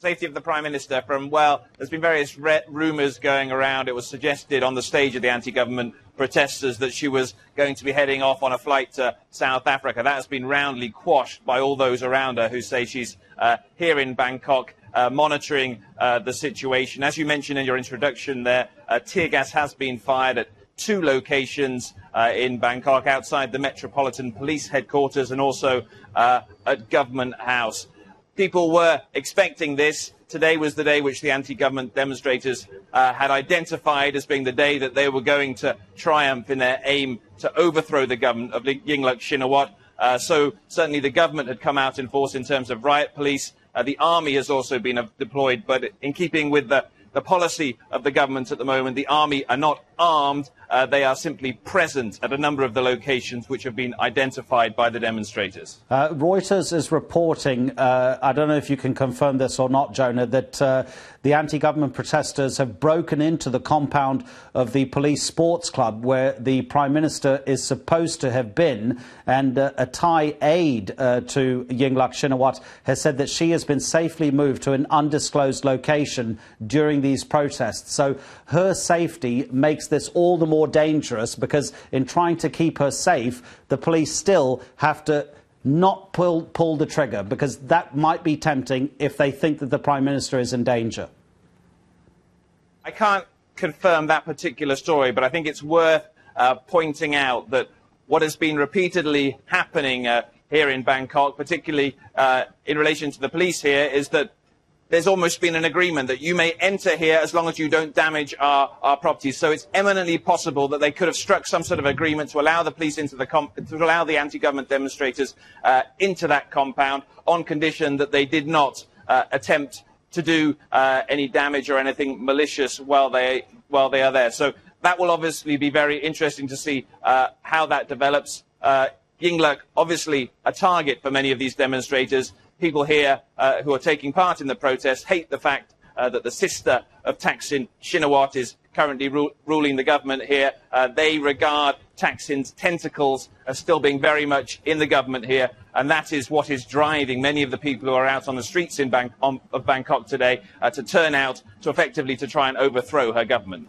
safety of the Prime Minister from, well, there's been various rumours going around. It was suggested on the stage of the anti-government protesters that she was going to be heading off on a flight to South Africa. That has been roundly quashed by all those around her who say she's here in Bangkok monitoring the situation. As you mentioned in your introduction there, tear gas has been fired at 2 locations in Bangkok, outside the Metropolitan Police headquarters and also at Government House. People were expecting this. Today was the day which the anti-government demonstrators had identified as being the day that they were going to triumph in their aim to overthrow the government of Yingluck Shinawatra. So certainly the government had come out in force in terms of riot police. The army has also been deployed, but in keeping with the policy of the government at the moment, the army are not armed. They are simply present at a number of the locations which have been identified by the demonstrators. Reuters is reporting, I don't know if you can confirm this or not, Jonah, that the anti-government protesters have broken into the compound of the police sports club where the Prime Minister is supposed to have been, and a Thai aide to Yingluck Shinawatra has said that she has been safely moved to an undisclosed location during these protests. So her safety makes this all the more dangerous, because in trying to keep her safe, the police still have to not pull the trigger, because that might be tempting if they think that the Prime Minister is in danger. I can't confirm that particular story, but I think it's worth pointing out that what has been repeatedly happening here in Bangkok, particularly in relation to the police here, is that there's almost been an agreement that you may enter here as long as you don't damage our properties. So it's eminently possible that they could have struck some sort of agreement to allow the police into to allow the anti-government demonstrators into that compound, on condition that they did not attempt to do any damage or anything malicious while they are there. So that will obviously be very interesting to see how that develops. Yingluck, obviously a target for many of these demonstrators. People here who are taking part in the protest hate the fact that the sister of Thaksin Shinawatra is currently ruling the government here. They regard Thaksin's tentacles as still being very much in the government here, and that is what is driving many of the people who are out on the streets of Bangkok today to turn out to effectively try and overthrow her government.